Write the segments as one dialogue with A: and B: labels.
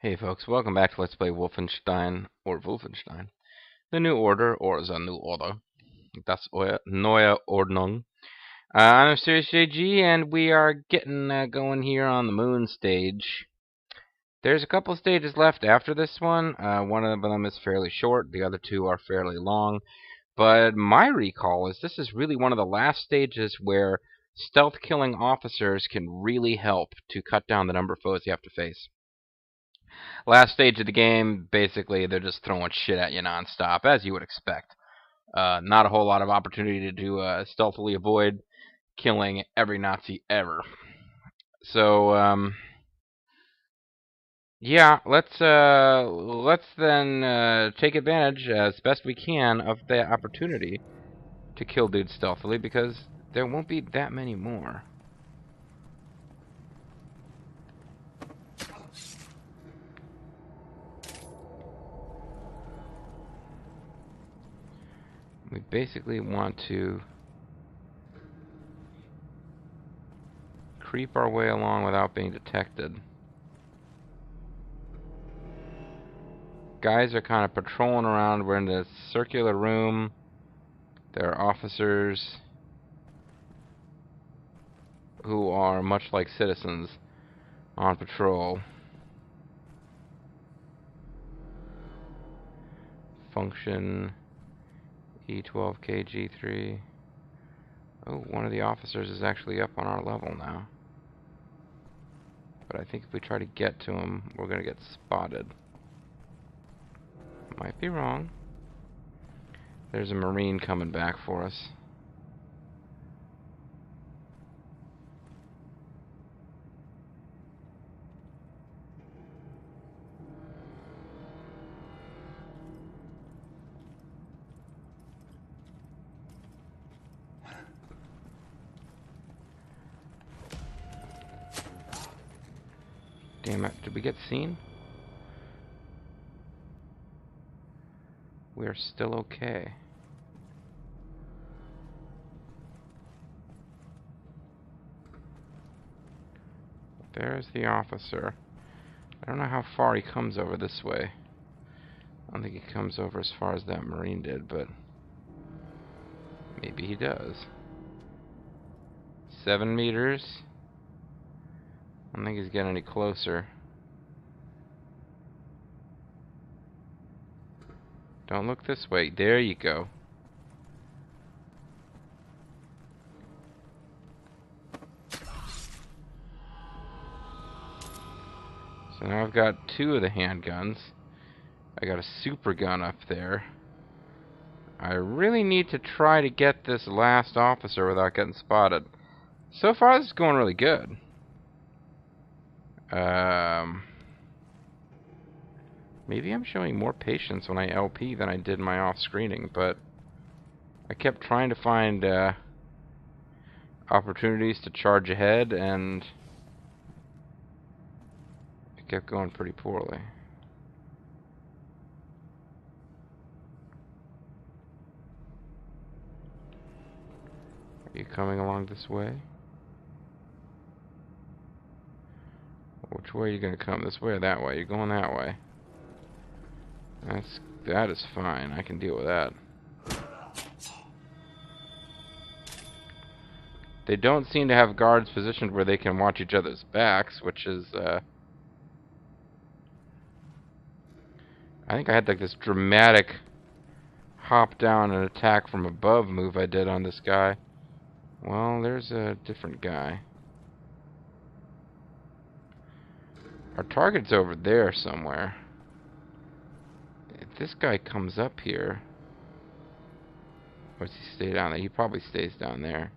A: Hey folks, welcome back to Let's Play Wolfenstein, or Wolfenstein The New Order, or The New Order. Das Neue Ordnung. I'm Serious JG, and we are getting going here on the moon stage. There's a couple stages left after this one. One of them is fairly short, the other two are fairly long. But my recall is this is really one of the last stages where stealth killing officers can really help to cut down the number of foes you have to face. Last stage of the game, basically, they're just throwing shit at you nonstop, as you would expect. Not a whole lot of opportunity to stealthily avoid killing every Nazi ever. So, yeah, let's then take advantage as best we can of the opportunity to kill dudes stealthily, because there won't be that many more. We basically want to creep our way along without being detected. Guys are kind of patrolling around. We're in this circular room. There are officers who are much like citizens on patrol. Function E12KG3. Oh, one of the officers is actually up on our level now. But I think if we try to get to him, we're going to get spotted. Might be wrong. There's a Marine coming back for us. Damn it, did we get seen? We're still okay. There's the officer. I don't know how far he comes over this way. I don't think he comes over as far as that Marine did, but maybe he does. 7 meters. I don't think he's getting any closer. Don't look this way. There you go. So now I've got 2 of the handguns. I got a super gun up there. I really need to try to get this last officer without getting spotted. So far, this is going really good. Maybe I'm showing more patience when I LP than I did my off-screening, but I kept trying to find opportunities to charge ahead, and it kept going pretty poorly. Are you coming along this way? Which way are you going to come? This way or that way? You're going that way. That is fine. I can deal with that. They don't seem to have guards positioned where they can watch each other's backs, which is, I think I had like this dramatic hop down and attack from above move I did on this guy. Well, there's a different guy. Our target's over there somewhere. If this guy comes up here, or does he stay down there? He probably stays down there.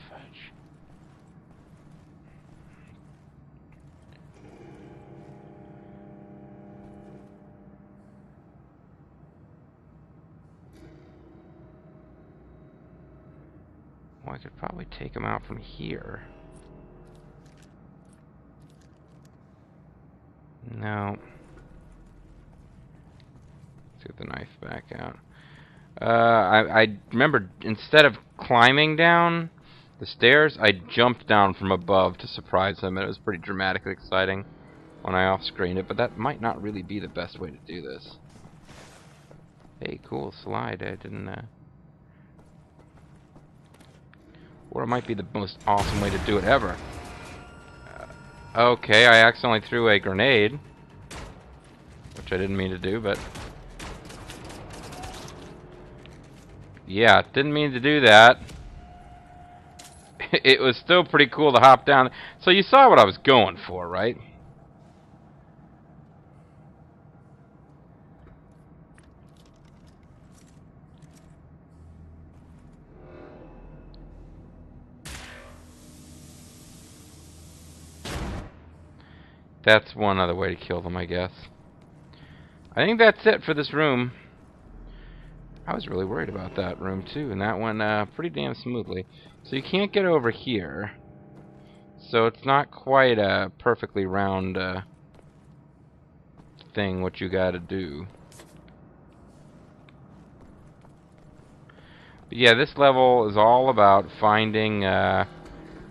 A: Fudge. Well, I could probably take him out from here. No. It's Get the knife back out. I remember instead of climbing down the stairs, I jumped down from above to surprise him, and it was pretty dramatically exciting when I off-screened it, but that might not really be the best way to do this. Hey, cool slide. I didn't, or it might be the most awesome way to do it ever. Okay, I accidentally threw a grenade, which I didn't mean to do, but... yeah, didn't mean to do that. It was still pretty cool to hop down. So you saw what I was going for, right? That's one other way to kill them, I guess. I think that's it for this room. I was really worried about that room too, and that went pretty damn smoothly. So you can't get over here. So it's not quite a perfectly round thing what you gotta do. But yeah, this level is all about finding a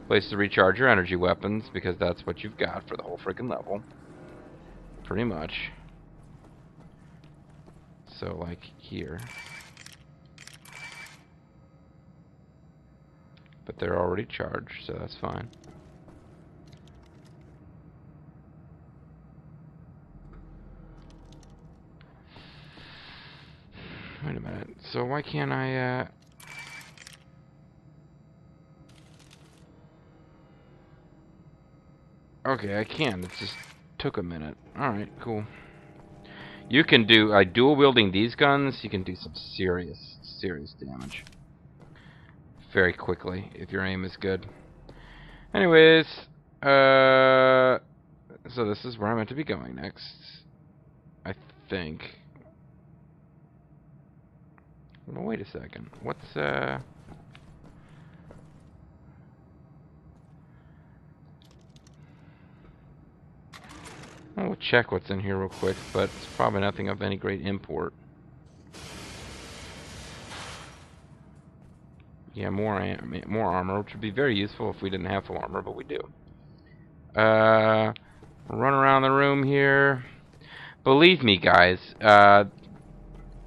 A: place to recharge your energy weapons, because that's what you've got for the whole freaking level. Pretty much. So, like, here. But they're already charged, so that's fine. Wait a minute. So why can't I, okay, I can. It just took a minute. Alright, cool. You can do, dual wielding these guns, you can do some serious damage. Very quickly, if your aim is good. Anyways, so this is where I'm meant to be going next. I think. Well, wait a second. What's, We'll check what's in here real quick, but it's probably nothing of any great import. Yeah, more armor, which would be very useful if we didn't have full armor, but we do. Run around the room here. Believe me, guys, a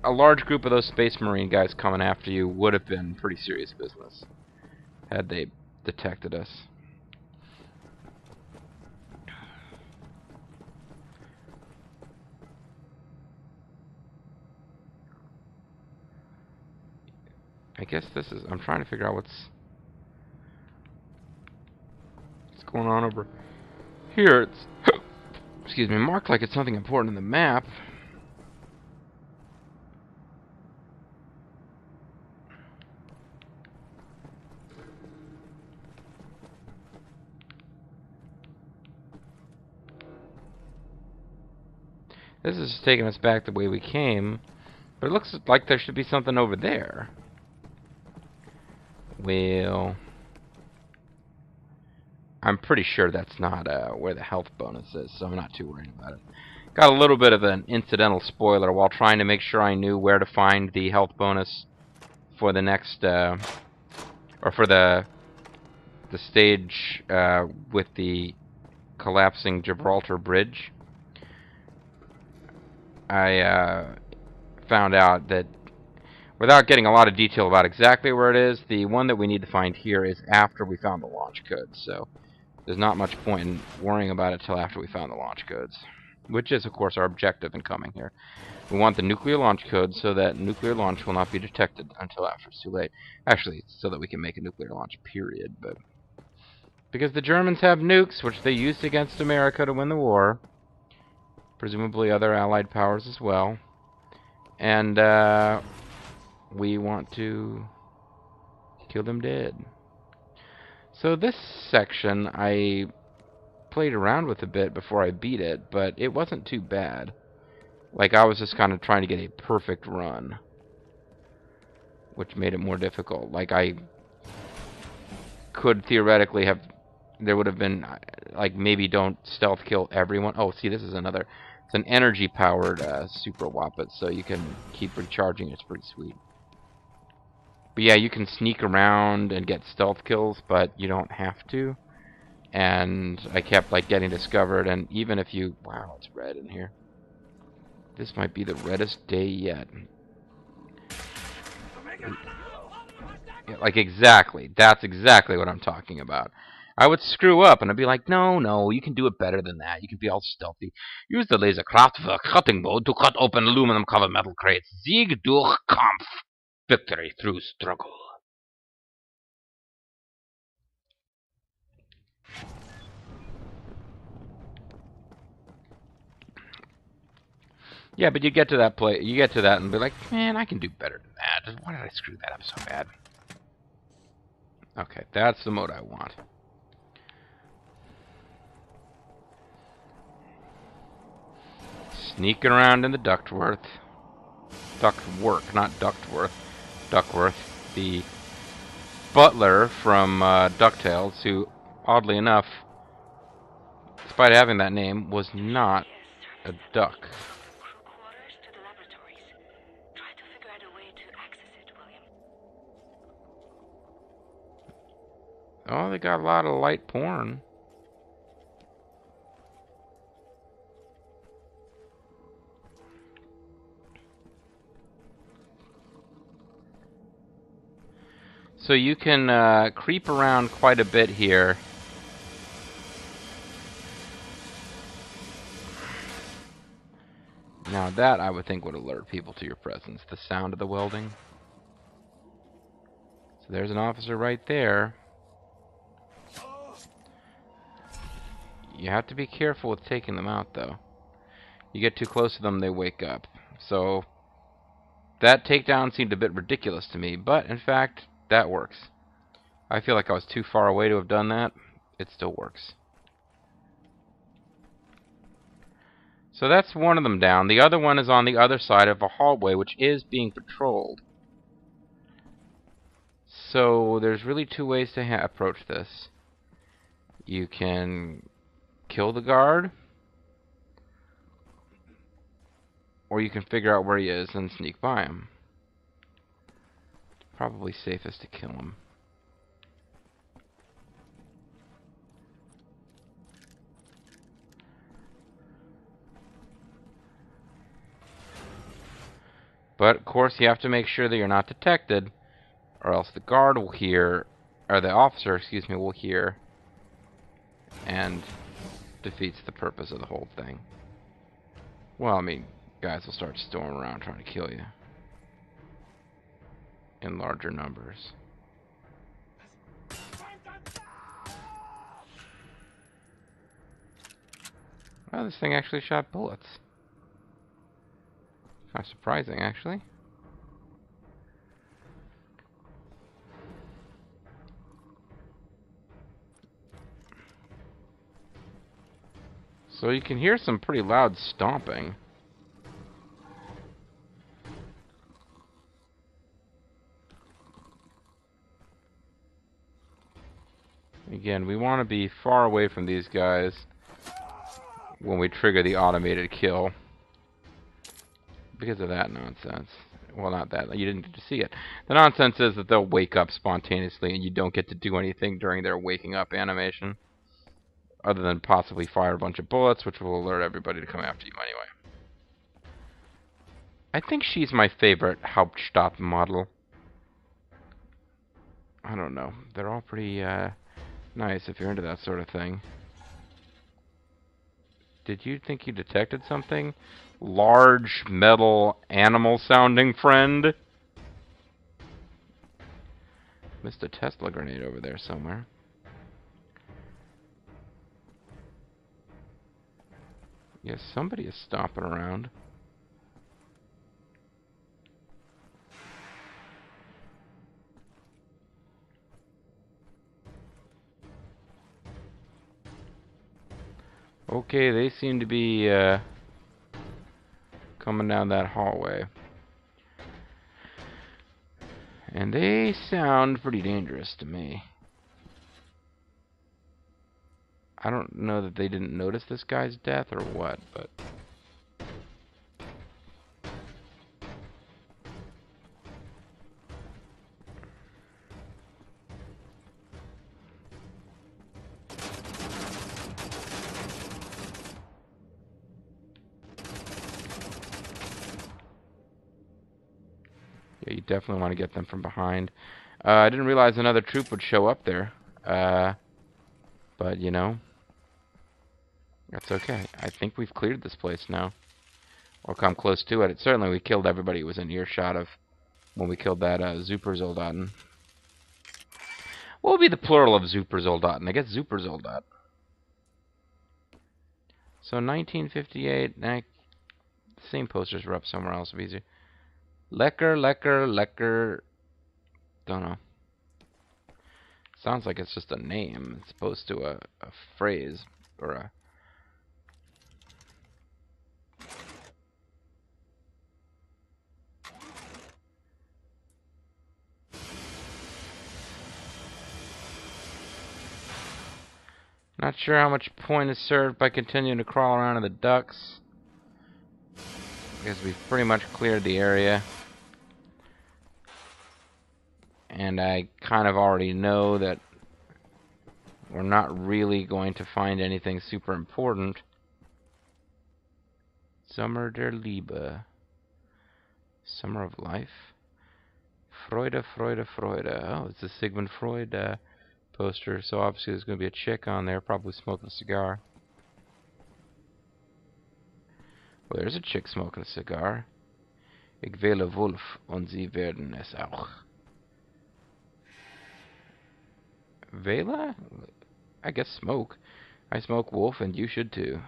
A: large group of those Space Marine guys coming after you would have been pretty serious business had they detected us. I guess this is... I'm trying to figure out what's going on over here. It's excuse me, marked like it's something important in the map. This is just taking us back the way we came, but it looks like there should be something over there. Well, I'm pretty sure that's not where the health bonus is, so I'm not too worried about it. Got a little bit of an incidental spoiler while trying to make sure I knew where to find the health bonus for the next, or for the stage with the collapsing Gibraltar Bridge. I found out that, without getting a lot of detail about exactly where it is, the one that we need to find here is after we found the launch codes. So there's not much point in worrying about it till after we found the launch codes, which is, of course, our objective in coming here. We want the nuclear launch code so that nuclear launch will not be detected until after it's too late. Actually, so that we can make a nuclear launch, period. But because the Germans have nukes, which they used against America to win the war, presumably other Allied powers as well, and we want to kill them dead. So this section I played around with a bit before I beat it, but it wasn't too bad. Like, I was just kind of trying to get a perfect run, which made it more difficult. Like, I could theoretically have... There would have been, like, maybe don't stealth kill everyone. Oh, see, this is another It's an energy-powered super Woppet, so you can keep recharging. It's pretty sweet. But yeah, you can sneak around and get stealth kills, but you don't have to. And I kept like getting discovered, and even if you... Wow, it's red in here. This might be the reddest day yet. Yeah, like exactly. That's exactly what I'm talking about. I would screw up, and I'd be like, no, you can do it better than that. You can be all stealthy. Use the laser Kraftwerk cutting mode to cut open aluminum-covered metal crates. Sieg durch Kampf. Victory through struggle. Yeah, but you get to that place, you get to that and be like, man, I can do better than that. Why did I screw that up so bad? Okay, that's the mode I want. Sneaking around in the Ductworth. Ductwork, not Ductworth. Duckworth, the butler from DuckTales, who, oddly enough, despite having that name, was not a duck. Oh, they got a lot of light porn. So you can creep around quite a bit here. Now that, I would think, would alert people to your presence. The sound of the welding. So there's an officer right there. You have to be careful with taking them out, though. You get too close to them, they wake up. So that takedown seemed a bit ridiculous to me, but in fact, that works. I feel like I was too far away to have done that. It still works. So that's one of them down. The other one is on the other side of a hallway, which is being patrolled. So there's really two ways to approach this. You can kill the guard, or you can figure out where he is and sneak by him. It's probably safest to kill him. But, of course, you have to make sure that you're not detected, or else the guard will hear, or the officer, excuse me, will hear, and defeats the purpose of the whole thing. Well, I mean, guys will start storming around trying to kill you. In larger numbers. Well, this thing actually shot bullets. Kind of surprising, actually. So you can hear some pretty loud stomping. Again, we want to be far away from these guys when we trigger the automated kill. Because of that nonsense. Well, not that. You didn't get to see it. The nonsense is that they'll wake up spontaneously and you don't get to do anything during their waking up animation. Other than possibly fire a bunch of bullets, which will alert everybody to come after you anyway. I think she's my favorite Hauptstadt model. I don't know. They're all pretty nice if you're into that sort of thing. Did you think you detected something? Large, metal, animal-sounding friend? Missed a Tesla grenade over there somewhere. Yes, somebody is stomping around. Okay, they seem to be coming down that hallway. And they sound pretty dangerous to me. I don't know that they didn't notice this guy's death or what, but Yeah, you definitely want to get them from behind. I didn't realize another troop would show up there. But, you know, that's okay. I think we've cleared this place now. Or come close to it. Certainly we killed everybody who was in earshot of when we killed that Supersoldaten. What would be the plural of Supersoldaten? I guess Supersoldat. So 1958, same posters were up somewhere else. Easier. Lecker, lecker, lecker. Don't know. Sounds like it's just a name as opposed to a phrase or a. Not sure how much point is served by continuing to crawl around in the ducts. Because we've pretty much cleared the area. And I kind of already know that we're not really going to find anything super important. Sommer der Liebe. Summer of Life? Freude, Freude, Freude. Oh, it's a Sigmund Freud poster, so obviously there's going to be a chick on there, probably smoking a cigar. Well, there's a chick smoking a cigar. Ich wähle Wolf und Sie werden es auch. Wähle? I guess smoke. I smoke Wolf and you should too.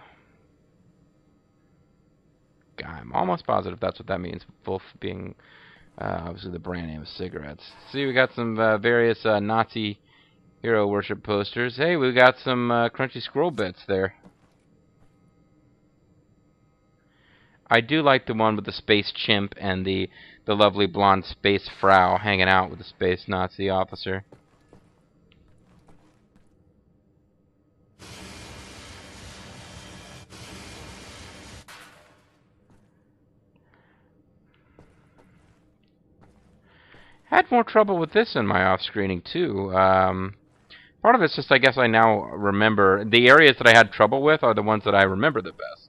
A: I'm almost positive that's what that means. Wolf being obviously the brand name of cigarettes. See, we got some various Nazi hero worship posters. Hey, we got some crunchy scroll bits there. I do like the one with the space chimp and the lovely blonde space Frau hanging out with the space Nazi officer. Had more trouble with this in my off-screening too. Part of it's just I guess I now remember the areas that I had trouble with are the ones that I remember the best.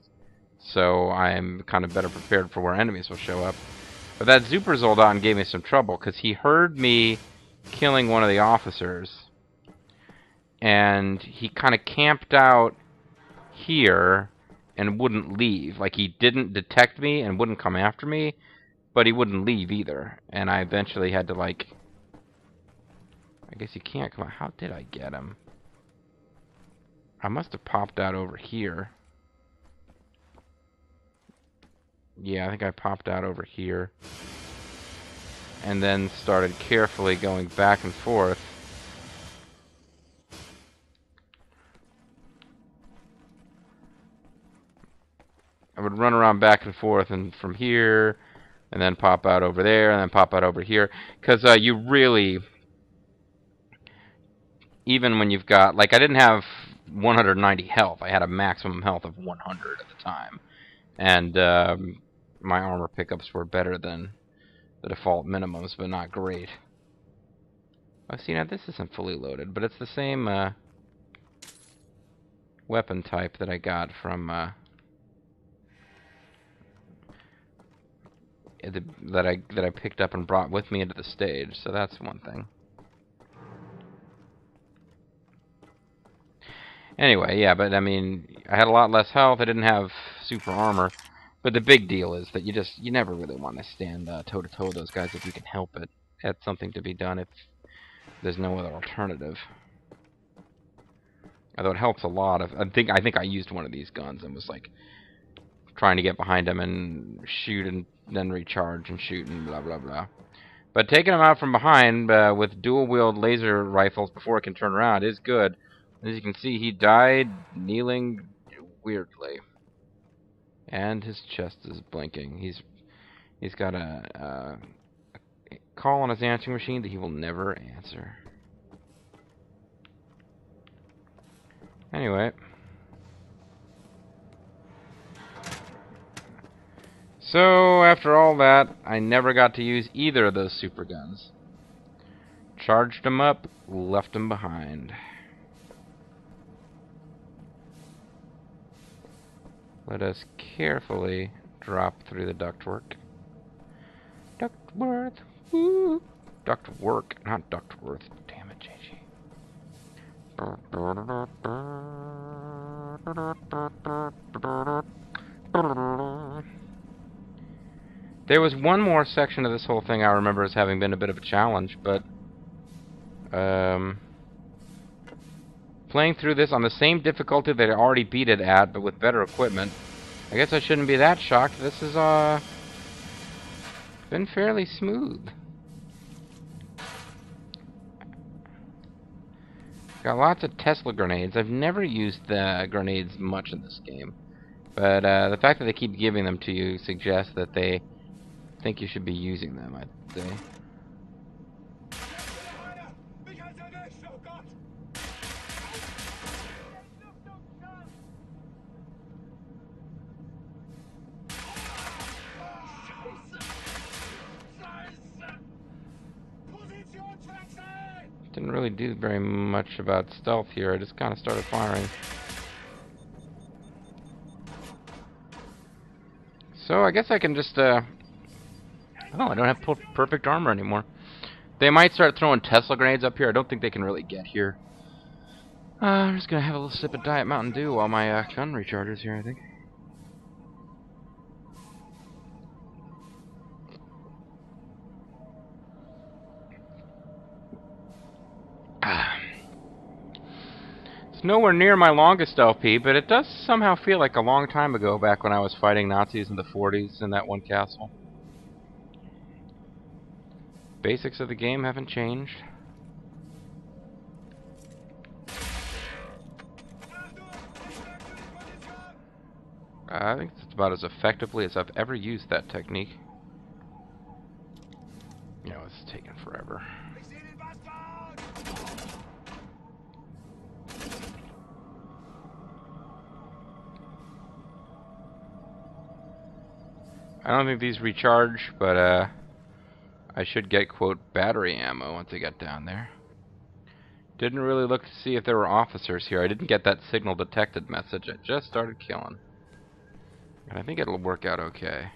A: So I'm kind of better prepared for where enemies will show up. But that Supersoldaten gave me some trouble because he heard me killing one of the officers. And he kind of camped out here and wouldn't leave. Like, he didn't detect me and wouldn't come after me, but he wouldn't leave either. And I eventually had to, like... I guess he can't come out. How did I get him? I must have popped out over here. Yeah, I think I popped out over here. And then started carefully going back and forth. I would run around back and forth and from here, and then pop out over there, and then pop out over here. Because you really, even when you've got, like, I didn't have 190 health. I had a maximum health of 100 at the time. And my armor pickups were better than the default minimums, but not great. Oh, see, now this isn't fully loaded, but it's the same weapon type that I got from that I picked up and brought with me into the stage. So that's one thing. Anyway, yeah, but I mean, I had a lot less health. I didn't have super armor. But the big deal is that you never really want to stand toe-to-toe with those guys if you can help it. That's something to be done if there's no other alternative. Although it helps a lot. I think I used one of these guns and was like trying to get behind him and shoot and then recharge and shoot and blah blah blah. But taking him out from behind with dual-wield laser rifles before it can turn around is good. As you can see, he died kneeling weirdly. And his chest is blinking. He's got a call on his answering machine that he will never answer. Anyway. So, after all that, I never got to use either of those super guns. Charged them up, left them behind. Let us carefully drop through the ductwork. Ductwork, Ooh. Duct work, not duct worth. Damn it, JG. There was one more section of this whole thing I remember as having been a bit of a challenge, but playing through this on the same difficulty that I already beat it at, but with better equipment, I guess I shouldn't be that shocked. This has been fairly smooth. Got lots of Tesla grenades. I've never used the grenades much in this game, but the fact that they keep giving them to you suggests that they think you should be using them, I'd say. Didn't really do very much about stealth here. I just kind of started firing. So I guess I can just, oh, I don't have perfect armor anymore. They might start throwing Tesla grenades up here. I don't think they can really get here. I'm just gonna have a little sip of Diet Mountain Dew while my gun recharges here, I think. It's nowhere near my longest LP, but it does somehow feel like a long time ago back when I was fighting Nazis in the 40s in that one castle. Basics of the game haven't changed. I think it's about as effectively as I've ever used that technique. You know, it's taken forever. I don't think these recharge, but I should get, quote, battery ammo once I get down there. Didn't really look to see if there were officers here. I didn't get that signal detected message. I just started killing. And I think it'll work out okay.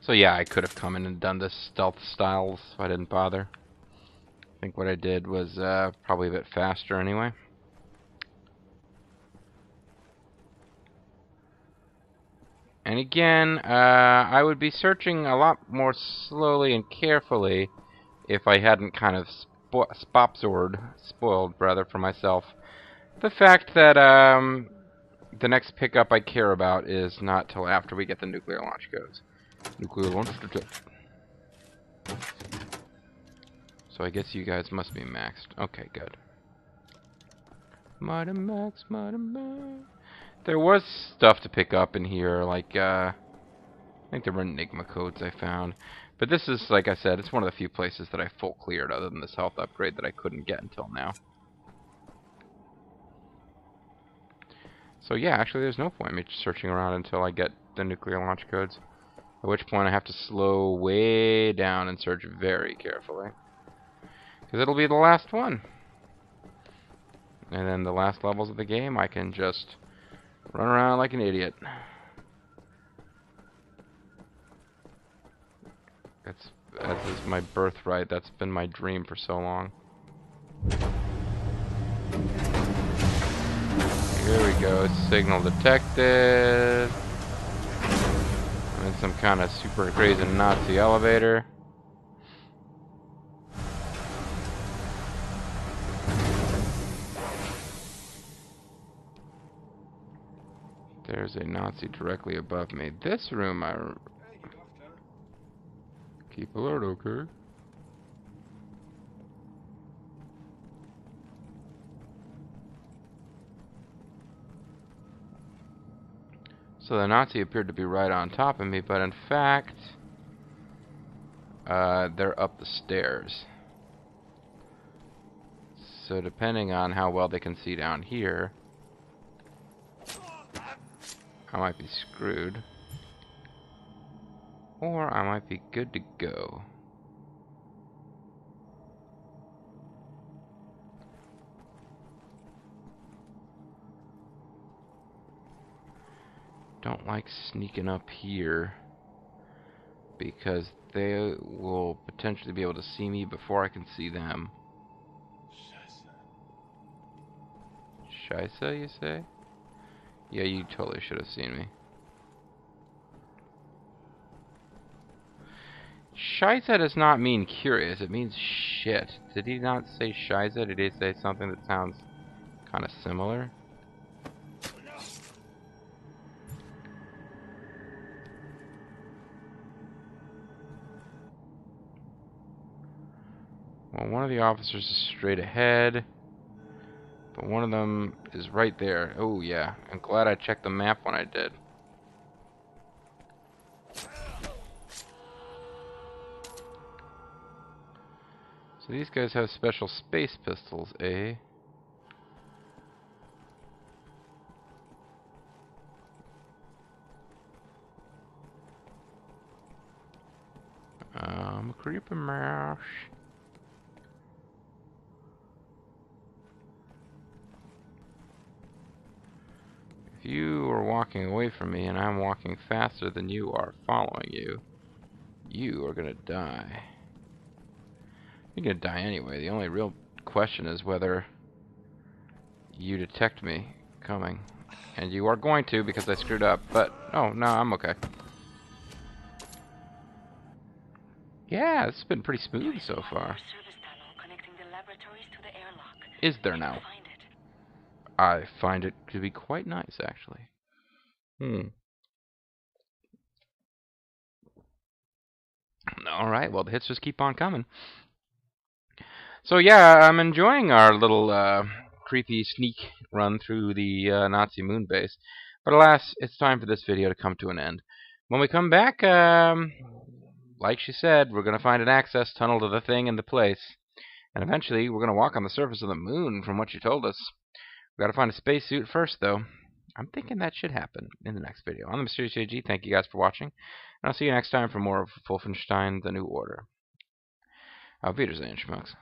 A: So yeah, I could have come in and done this stealth style if I didn't bother. I think what I did was probably a bit faster anyway. And again, I would be searching a lot more slowly and carefully if I hadn't kind of spoiled rather for myself the fact that the next pickup I care about is not till after we get the nuclear launch codes. Nuclear launch detected. So I guess you guys must be maxed. Okay, good. Mighty max, mighty max. There was stuff to pick up in here, like, I think there were Enigma codes I found. But this is, like I said, it's one of the few places that I full cleared other than this health upgrade that I couldn't get until now. So yeah, actually there's no point in me searching around until I get the nuclear launch codes. At which point I have to slow way down and search very carefully. Because it'll be the last one. And then the last levels of the game, I can just run around like an idiot. That is my birthright. That's been my dream for so long. Here we go. Signal detected. I'm in some kind of super crazy Nazi elevator. There's a Nazi directly above me. This room, keep alert, okay? So the Nazi appeared to be right on top of me, but in fact, they're up the stairs. So depending on how well they can see down here, I might be screwed. Or I might be good to go. don't like sneaking up here because they will potentially be able to see me before I can see them. Scheisse, you say? Yeah, you totally should have seen me. Scheisse does not mean curious, it means shit. Did he not say Scheisse? Did he say something that sounds kind of similar? Well, one of the officers is straight ahead, but one of them is right there. Oh, yeah. I'm glad I checked the map when I did. So these guys have special space pistols, eh? Creepy mouse. If you are walking away from me and I'm walking faster than you are following you, you are gonna die. You're gonna die anyway. The only real question is whether you detect me coming. And you are going to because I screwed up, but oh no, I'm okay. Yeah, it's been pretty smooth so far. Is there now? I find it to be quite nice, actually. Alright, well, the hits just keep on coming. So yeah, I'm enjoying our little creepy sneak run through the Nazi moon base. But alas, it's time for this video to come to an end. When we come back, like she said, we're going to find an access tunnel to the thing in the place. And eventually, we're going to walk on the surface of the moon, from what you told us. We've got to find a spacesuit first, though. I'm thinking that should happen in the next video. I'm the Mysterious AG. Thank you guys for watching. And I'll see you next time for more of Wolfenstein The New Order. Auf Wiedersehen, Schmucks.